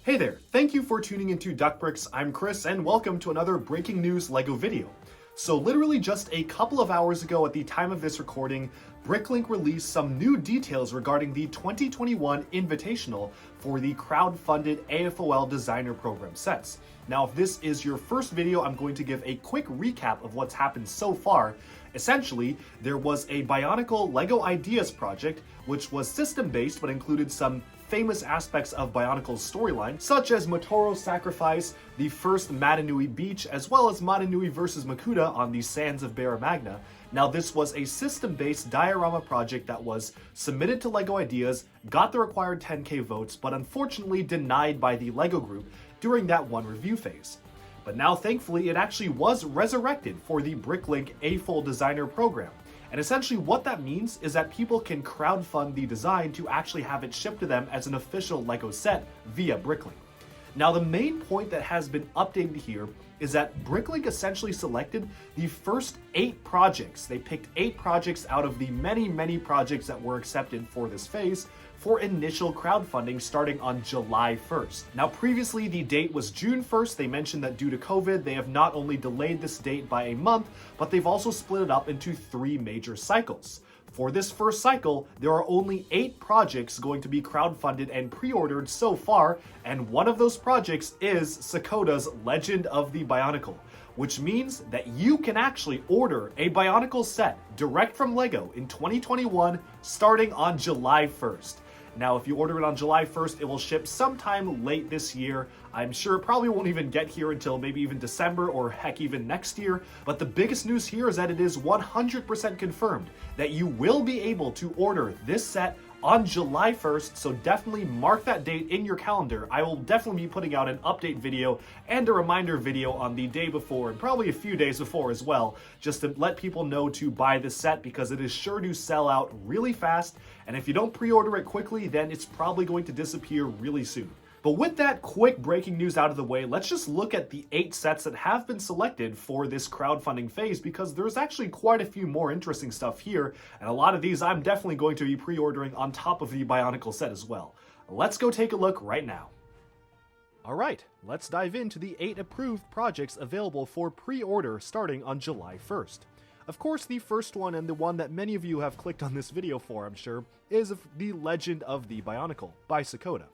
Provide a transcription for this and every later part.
Hey there, thank you for tuning into Duckbricks. I'm Chris and welcome to another breaking news LEGO video. So literally just a couple of hours ago at the time of this recording, Bricklink released some new details regarding the 2021 Invitational for the crowd-funded AFOL Designer Program sets. Now, if this is your first video, I'm going to give a quick recap of what's happened so far. Essentially, there was a Bionicle LEGO Ideas project, which was system-based but included some famous aspects of Bionicle's storyline, such as Motoro's sacrifice, the first Madanui beach, as well as Madanui vs. Makuta on the sands of Barra Magna. Now, this was a system-based diorama project that was submitted to LEGO Ideas, got the required 10K votes, but unfortunately denied by the LEGO group during that one review phase. But now, thankfully, it actually was resurrected for the Bricklink AFOL Designer Program. And essentially what that means is that people can crowdfund the design to actually have it shipped to them as an official LEGO set via Bricklink. Now, the main point that has been updated here is that Bricklink essentially selected the first 8 projects. They picked 8 projects out of the many projects that were accepted for this phase for initial crowdfunding starting on July 1st. Now, previously the date was June 1st. They mentioned that due to COVID, they have not only delayed this date by a month, but they've also split it up into 3 major cycles. For this first cycle, there are only 8 projects going to be crowdfunded and pre-ordered so far, and one of those projects is Sakota's Legend of the Bionicle, which means that you can actually order a Bionicle set direct from LEGO in 2021 starting on July 1st. Now, if you order it on July 1st, it will ship sometime late this year. I'm sure it probably won't even get here until maybe even December or heck even next year. But the biggest news here is that it is 100% confirmed that you will be able to order this set on July 1st, so definitely mark that date in your calendar. I will definitely be putting out an update video and a reminder video on the day before and probably a few days before as well, just to let people know to buy this set because it is sure to sell out really fast, and if you don't pre-order it quickly, then it's probably going to disappear really soon. But with that quick breaking news out of the way, let's just look at the 8 sets that have been selected for this crowdfunding phase, because there's actually quite a few more interesting stuff here, and a lot of these I'm definitely going to be pre-ordering on top of the Bionicle set as well. Let's go take a look right now. Alright, let's dive into the 8 approved projects available for pre-order starting on July 1st. Of course, the first one, and the one that many of you have clicked on this video for, I'm sure, is the Legend of the Bionicle by Sakota.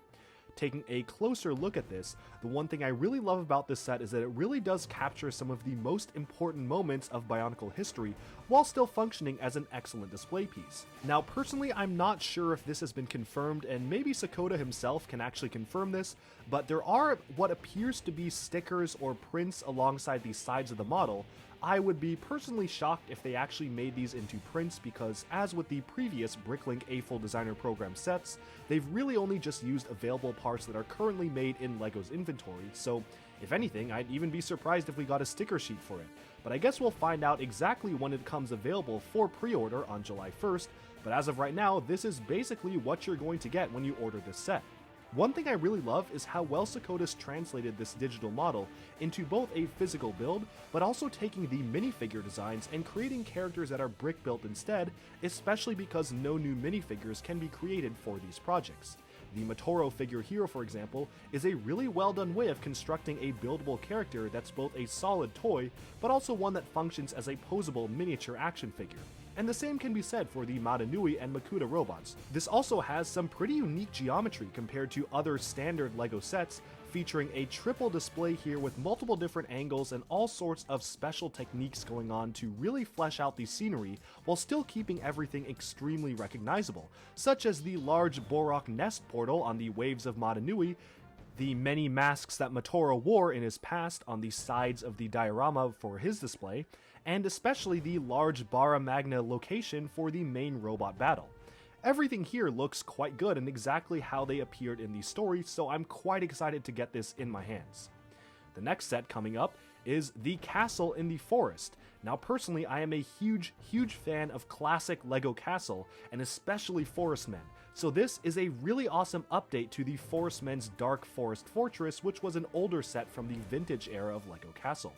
Taking a closer look at this, the one thing I really love about this set is that it really does capture some of the most important moments of Bionicle history while still functioning as an excellent display piece. Now, personally, I'm not sure if this has been confirmed, and maybe Sakota himself can actually confirm this, but there are what appears to be stickers or prints alongside the sides of the model. I would be personally shocked if they actually made these into prints, because as with the previous Bricklink AFOL Designer Program sets, they've really only just used available parts that are currently made in LEGO's inventory, so if anything, I'd even be surprised if we got a sticker sheet for it. But I guess we'll find out exactly when it comes available for pre-order on July 1st, but as of right now, this is basically what you're going to get when you order this set. One thing I really love is how well Sakota's translated this digital model into both a physical build, but also taking the minifigure designs and creating characters that are brick built instead, especially because no new minifigures can be created for these projects. The Motoro figure here, for example, is a really well done way of constructing a buildable character that's both a solid toy, but also one that functions as a posable miniature action figure. And the same can be said for the Madanui and Makuta robots. This also has some pretty unique geometry compared to other standard LEGO sets, featuring a triple display here with multiple different angles and all sorts of special techniques going on to really flesh out the scenery while still keeping everything extremely recognizable, such as the large Borok nest portal on the waves of Madanui, the many masks that Motoro wore in his past on the sides of the diorama for his display, and especially the large Barra Magna location for the main robot battle. Everything here looks quite good and exactly how they appeared in the story, so I'm quite excited to get this in my hands. The next set coming up is the Castle in the Forest. Now, personally, I am a huge fan of classic LEGO Castle, and especially Forest Men, so this is a really awesome update to the Forest Men's Dark Forest Fortress, which was an older set from the vintage era of LEGO Castle.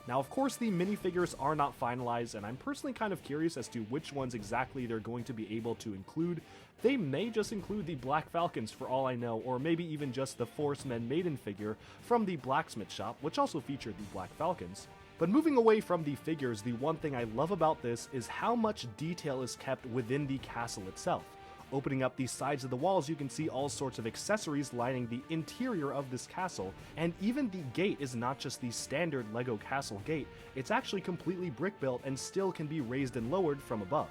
Now, of course, the minifigures are not finalized, and I'm personally kind of curious as to which ones exactly they're going to be able to include. They may just include the Black Falcons for all I know, or maybe even just the Forcemen Maiden figure from the blacksmith shop, which also featured the Black Falcons. But moving away from the figures, the one thing I love about this is how much detail is kept within the castle itself. Opening up the sides of the walls, you can see all sorts of accessories lining the interior of this castle, and even the gate is not just the standard LEGO castle gate, it's actually completely brick built and still can be raised and lowered from above.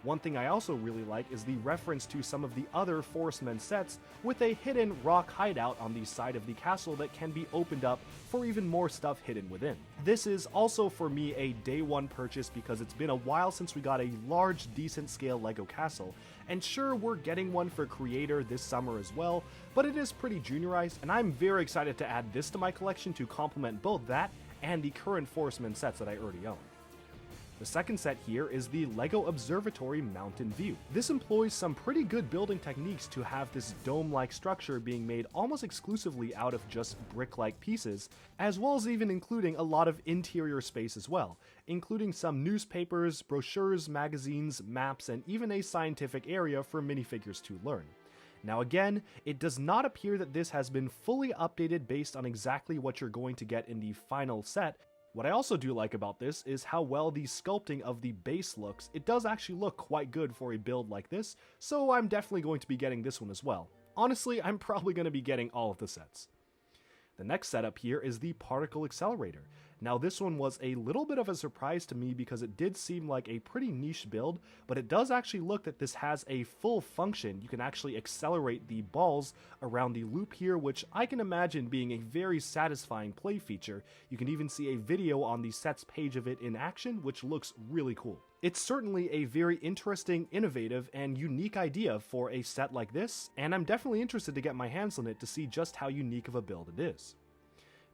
One thing I also really like is the reference to some of the other Forcemen sets with a hidden rock hideout on the side of the castle that can be opened up for even more stuff hidden within. This is also for me a day one purchase because it's been a while since we got a large, decent scale LEGO castle, and sure, we're getting one for Creator this summer as well, but it is pretty juniorized, and I'm very excited to add this to my collection to complement both that and the current Forcemen sets that I already own. The second set here is the LEGO Observatory Mountain View. This employs some pretty good building techniques to have this dome-like structure being made almost exclusively out of just brick-like pieces, as well as even including a lot of interior space as well, including some newspapers, brochures, magazines, maps, and even a scientific area for minifigures to learn. Now again, it does not appear that this has been fully updated based on exactly what you're going to get in the final set. What I also do like about this is how well the sculpting of the base looks. It does actually look quite good for a build like this, so I'm definitely going to be getting this one as well. Honestly, I'm probably going to be getting all of the sets. The next setup here is the Particle Accelerator. Now this one was a little bit of a surprise to me because it did seem like a pretty niche build, but it does actually look that this has a full function. You can actually accelerate the balls around the loop here, which I can imagine being a very satisfying play feature. You can even see a video on the set's page of it in action, which looks really cool. It's certainly a very interesting, innovative, and unique idea for a set like this, and I'm definitely interested to get my hands on it to see just how unique of a build it is.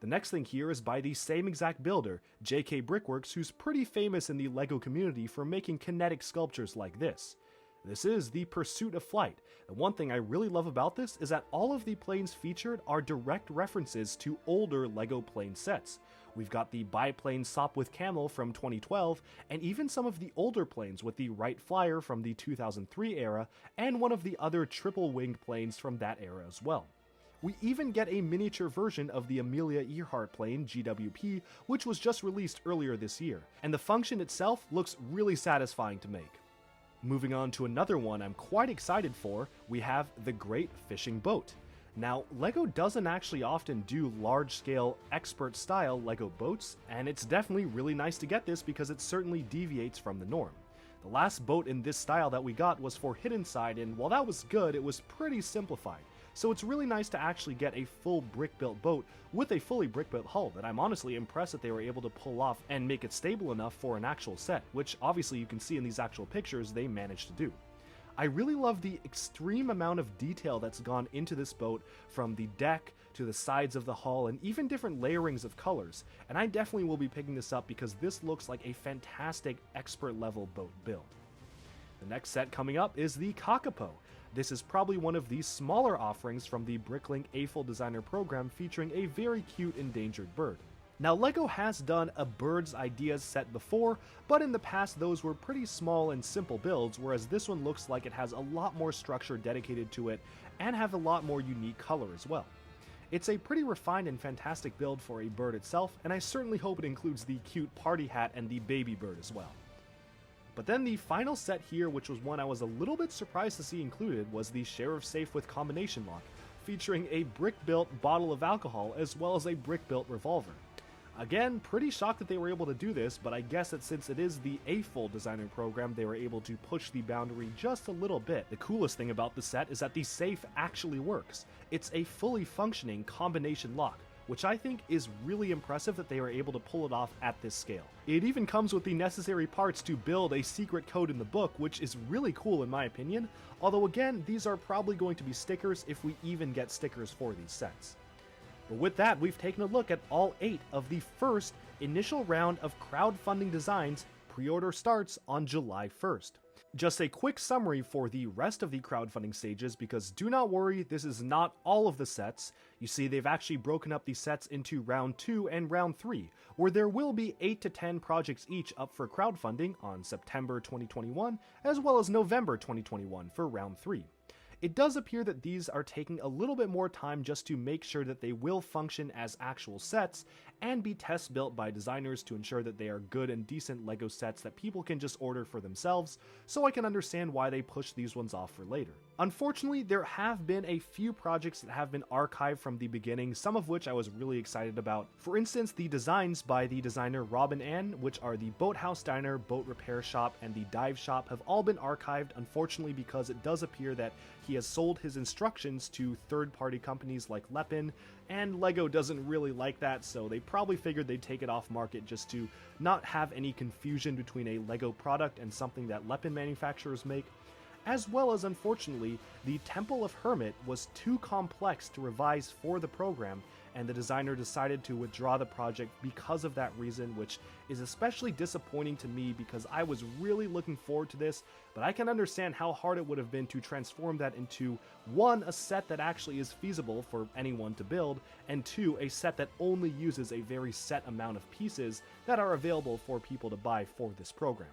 The next thing here is by the same exact builder, JK Brickworks, who's pretty famous in the LEGO community for making kinetic sculptures like this. This is the Pursuit of Flight. The one thing I really love about this is that all of the planes featured are direct references to older LEGO plane sets. We've got the biplane Sopwith Camel from 2012, and even some of the older planes with the Wright Flyer from the 2003 era, and one of the other triple-winged planes from that era as well. We even get a miniature version of the Amelia Earhart plane, GWP, which was just released earlier this year, and the function itself looks really satisfying to make. Moving on to another one I'm quite excited for, we have the Great Fishing Boat. Now, LEGO doesn't actually often do large-scale, expert-style LEGO boats, and it's definitely really nice to get this because it certainly deviates from the norm. The last boat in this style that we got was for Hidden Side, and while that was good, it was pretty simplified. So it's really nice to actually get a full brick-built boat with a fully brick-built hull that I'm honestly impressed that they were able to pull off and make it stable enough for an actual set, which obviously you can see in these actual pictures they managed to do. I really love the extreme amount of detail that's gone into this boat, from the deck to the sides of the hull and even different layerings of colors, and I definitely will be picking this up because this looks like a fantastic expert level boat build. The next set coming up is the Cockapoo. This is probably one of the smaller offerings from the Bricklink AFOL designer program featuring a very cute endangered bird. Now, LEGO has done a Birds Ideas set before, but in the past those were pretty small and simple builds, whereas this one looks like it has a lot more structure dedicated to it and have a lot more unique color as well. It's a pretty refined and fantastic build for a bird itself, and I certainly hope it includes the cute party hat and the baby bird as well. But then the final set here, which was one I was a little bit surprised to see included, was the Sheriff's Safe with Combination Lock, featuring a brick-built bottle of alcohol as well as a brick-built revolver. Again, pretty shocked that they were able to do this, but I guess that since it is the AFOL designer program, they were able to push the boundary just a little bit. The coolest thing about the set is that the safe actually works. It's a fully functioning combination lock, which I think is really impressive that they were able to pull it off at this scale. It even comes with the necessary parts to build a secret code in the book, which is really cool in my opinion, although again, these are probably going to be stickers if we even get stickers for these sets. But with that, we've taken a look at all 8 of the first initial round of crowdfunding designs. Pre-order starts on July 1st. Just a quick summary for the rest of the crowdfunding stages, because do not worry, this is not all of the sets. You see, they've actually broken up the sets into round 2 and round 3, where there will be 8 to 10 projects each up for crowdfunding on September 2021, as well as November 2021 for round 3. It does appear that these are taking a little bit more time just to make sure that they will function as actual sets and be test built by designers to ensure that they are good and decent LEGO sets that people can just order for themselves, so I can understand why they push these ones off for later. Unfortunately, there have been a few projects that have been archived from the beginning, some of which I was really excited about. For instance, the designs by the designer Robin Ann, which are the Boathouse Diner, Boat Repair Shop, and the Dive Shop, have all been archived, unfortunately, because it does appear that he has sold his instructions to third-party companies like Lepin, and LEGO doesn't really like that, so they probably figured they'd take it off market just to not have any confusion between a LEGO product and something that Lepin manufacturers make. As well as, unfortunately, the Temple of Hermit was too complex to revise for the program, and the designer decided to withdraw the project because of that reason, which is especially disappointing to me because I was really looking forward to this, but I can understand how hard it would have been to transform that into, 1, a set that actually is feasible for anyone to build, and 2, a set that only uses a very set amount of pieces that are available for people to buy for this program.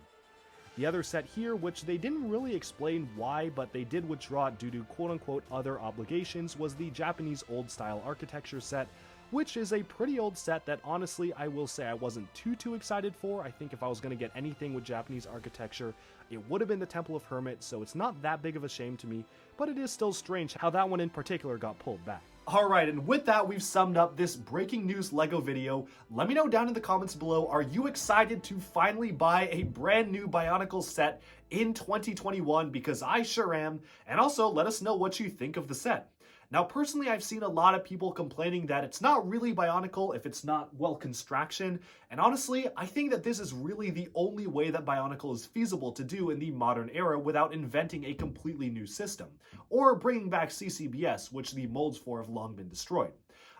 The other set here, which they didn't really explain why, but they did withdraw it due to quote-unquote other obligations, was the Japanese old-style architecture set, which is a pretty old set that honestly I will say I wasn't too excited for. I think if I was going to get anything with Japanese architecture, it would have been the Temple of Hermit, so it's not that big of a shame to me, but it is still strange how that one in particular got pulled back. Alright, and with that, we've summed up this breaking news LEGO video. Let me know down in the comments below, are you excited to finally buy a brand new Bionicle set in 2021? Because I sure am. And also, let us know what you think of the set. Now, personally, I've seen a lot of people complaining that it's not really Bionicle if it's not, well, construction. And honestly, I think that this is really the only way that Bionicle is feasible to do in the modern era without inventing a completely new system, or bringing back CCBS, which the molds for have long been destroyed.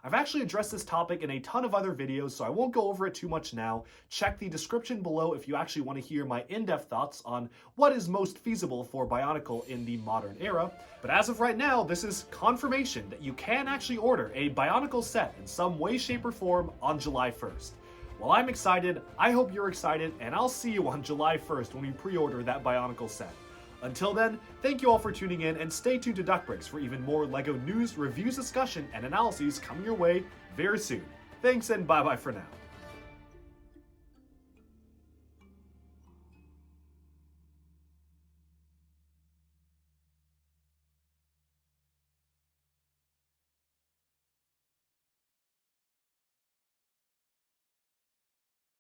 I've actually addressed this topic in a ton of other videos, so I won't go over it too much now. Check the description below if you actually want to hear my in-depth thoughts on what is most feasible for Bionicle in the modern era. But as of right now, this is confirmation that you can actually order a Bionicle set in some way, shape, or form on July 1st. Well, I'm excited, I hope you're excited, and I'll see you on July 1st when we pre-order that Bionicle set. Until then, thank you all for tuning in, and stay tuned to Duckbricks for even more LEGO news, reviews, discussion, and analyses coming your way very soon. Thanks, and bye-bye for now.